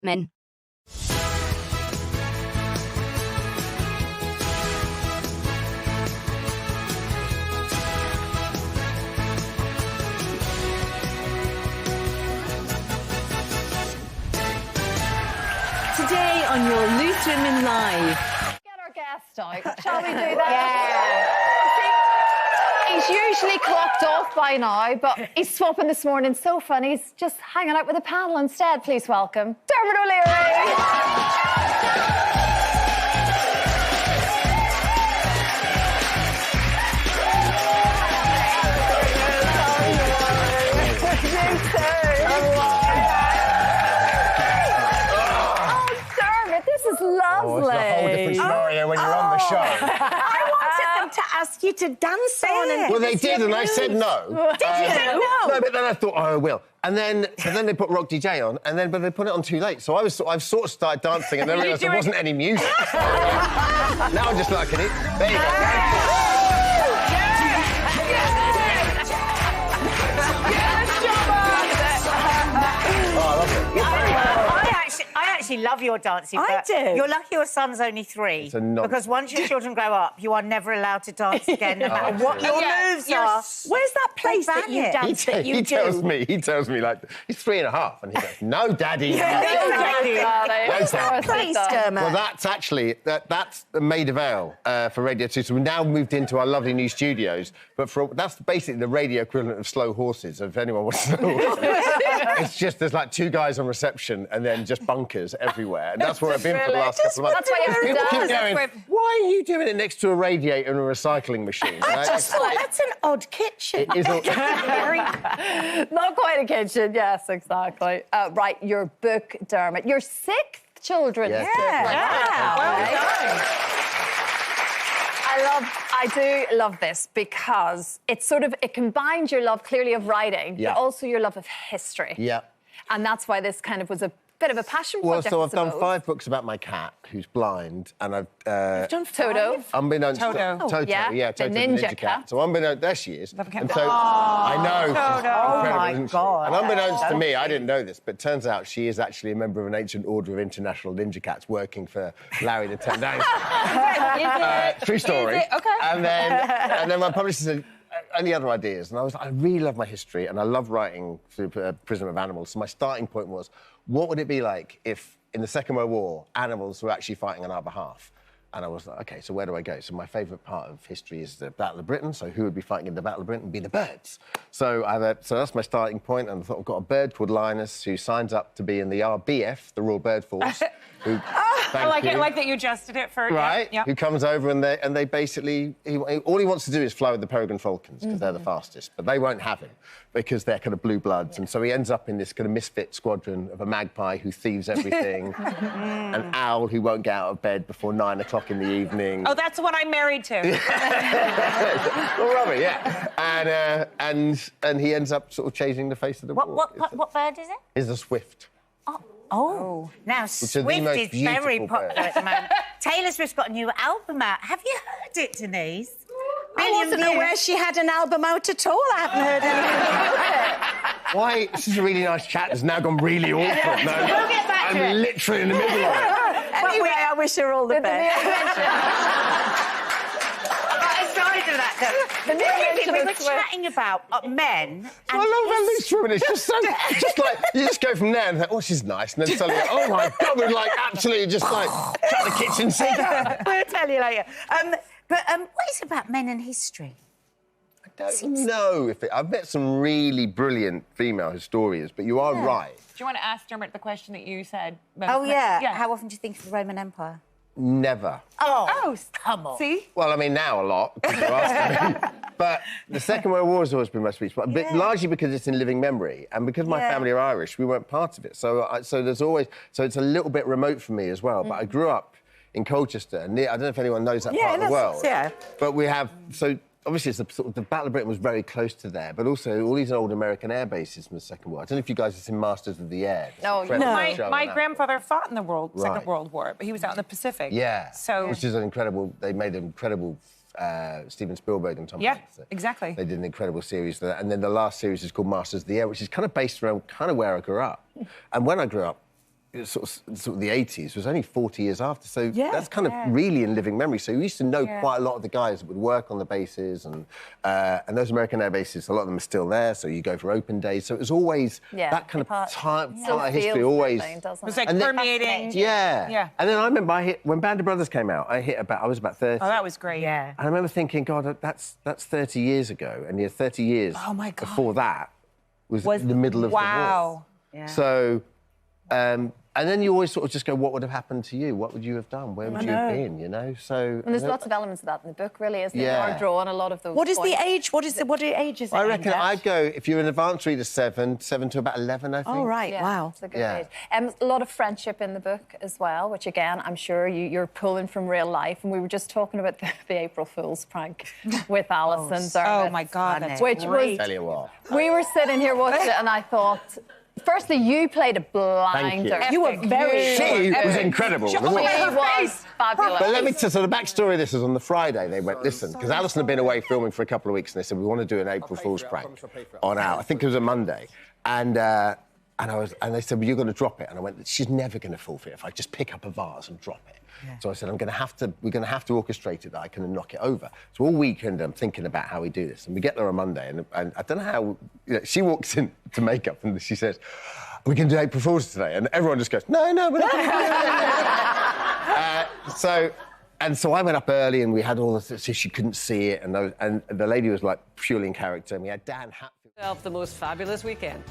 Men. Today on your Loose Women Live. Get our guest out. Shall we do that? Yeah. He's usually clocked off by now, but he's swapping this morning. So fun. He's just hanging out with the panel instead. Please welcome Dermot O'Leary. This is lovely. Oh, it's a whole different scenario when you're on the show. I wanted them to ask you to dance on and... Well, they did, and I said no. Did you say no? No, but then I thought, oh, I will. And then they put Rock DJ on, but they put it on too late. So I've sort of started dancing, and then realised there wasn't any music. Now I'm just liking it. There you go. Oh, I love it. I actually love your dancing. I but do. You're lucky your son's only 3. It's a nonsense. Because once your children grow up, you are never allowed to dance again, no matter what your moves are. Where's that place that you dance that you do? He tells me, like, he's 3.5, and he goes, no, Daddy. No, Daddy. Where's that place, Dermot? Well, that's actually, that's Maida Vale for Radio 2. So we've now moved into our lovely new studios, but that's basically the radio equivalent of Slow Horses, if anyone wants to know. It's just, there's like 2 guys on reception and then just bunkers everywhere. And that's where I've been for the last couple of months. That's why you People have to keep dance. going, why are you doing it next to a radiator and a recycling machine? I just thought that's an odd kitchen. It is Not quite a kitchen, yes, exactly. Right, your book, Dermot. Your 6th children. Yes, I do love this because it combines your love clearly of writing, Yeah. but also your love of history. Yeah. And that's why this kind of was a bit of a passion project. Well, so I've done I 5 books about my cat, who's blind, and I've... You've done Toto. Unbeknownst Toto. Toto, yeah, Toto the ninja cat. So unbeknownst... There she is. Love a cat. And so, I know. Toto. Oh, my God. And unbeknownst to me, I didn't know this, but turns out she is actually a member of an ancient order of international ninja cats working for Larry the Ten True story. Okay. And then my publisher said, any other ideas? And I really love my history, and I love writing through Prism of Animals. So my starting point was, what would it be like if, in the Second World War, animals were actually fighting on our behalf? And I was like, OK, so where do I go? So my favourite part of history is the Battle of Britain. So who would be fighting in the Battle of Britain? Be the birds. So so that's my starting point. And I thought, I've got a bird called Linus who signs up to be in the RBF, the Royal Bird Force. I like it. I like that you adjusted it for... Right, Yeah. who comes over and they basically... all he wants to do is fly with the Peregrine Falcons, because they're the fastest, but they won't have him, because they're kind of blue bloods, and so he ends up in this kind of misfit squadron of a magpie who thieves everything, an owl who won't get out of bed before 9 o'clock in the evening. Oh, that's the one I'm married to. Well, Robert, yeah. And he ends up sort of changing the face of the war. What bird is it? Is a swift. Oh. Now, are the Swift most is very beautiful popular birds. at the moment. Taylor Swift's got a new album out. Have you heard it, Denise? I wasn't aware she had an album out at all. I haven't heard anything about it. Why? This is a really nice chat. It's now gone really awkward. No, We'll get back to it. I'm literally in the middle of it. Anyway, I wish her all the best. Aside of that, though, we were chatting about men. And I love that Loose Women. It's just so, just like, you just go from there and think, oh, she's nice, and then suddenly, oh my God, we're like absolutely just like, shut the kitchen sink. We'll tell you later. What is it about men and history? I don't know if I've met some really brilliant female historians, but you are right. Do you want to ask Dermot the question that you said? Oh, yeah. Yeah. How often do you think of the Roman Empire? Never. Oh, come on. See? Well, I mean, now a lot, because you're asking me. But the Second World War has always been my speech, but largely because it's in living memory, and because my family are Irish, we weren't part of it. So there's always... So it's a little bit remote for me as well, but I grew up in Colchester, and I don't know if anyone knows that part of the world. Yeah. But we have... So obviously, it's the Battle of Britain was very close to there, but also all these old American air bases from the Second World. I don't know if you guys have seen Masters of the Air. No, My grandfather fought in the Second World War, but he was out in the Pacific. Yeah. So... Which is an incredible... They made an incredible... Steven Spielberg and Tom Hanks. Exactly. They did an incredible series. And then the last series is called Masters of the Air, which is kind of based around kind of where I grew up. And when I grew up, sort of the 80s was only 40 years after, so Yeah, that's kind of really in living memory. So we used to know quite a lot of the guys that would work on the bases, and those American air bases, a lot of them are still there. So you go for open days. So it was always that kind of part of history. Always, it was like permeating. yeah. And then I remember when Band of Brothers came out, I was about 30. Oh, that was great. Yeah. And I remember thinking, God, that's 30 years ago, and 30 years before that was the middle of the war. Yeah. So, and then you always sort of just go, what would have happened to you? What would you have done? Where would you have been? You know. So. And there's lots of elements of that in the book, really, isn't there? Yeah. You are drawing a lot of those. What is points. the age? What age is it? I reckon aimed at? I'd go, if you're an advanced reader, 7 to about 11, I think. Oh, right, Yeah, wow. it's a good Yeah. age. A lot of friendship in the book as well, which again, I'm sure you're pulling from real life. And we were just talking about the April Fool's prank with Alison Dermot. Oh, my God, that's which was, Tell you what. we were sitting here watching it and I thought, firstly, you played a blinder. Thank You were very... She was incredible. She was fabulous. But let me tell the backstory of this is on the Friday they went, listen, because Alison had been away filming for a couple of weeks and they said, we want to do an April Fool's prank on our, I think it was a Monday. And they said, well, you're going to drop it. And I went, she's never going to fall for it if I just pick up a vase and drop it. Yeah. So I said, we're going to have to orchestrate it that I can knock it over. So all weekend I'm thinking about how we do this. And we get there on Monday and I don't know how, she walks in to makeup and she says, we can do April Fool's today. And everyone just goes, no, we're not going to do it. So I went up early and we had all this, so she couldn't see it. And the lady was like purely in character. And we had Dan Hatfield. The most fabulous weekend.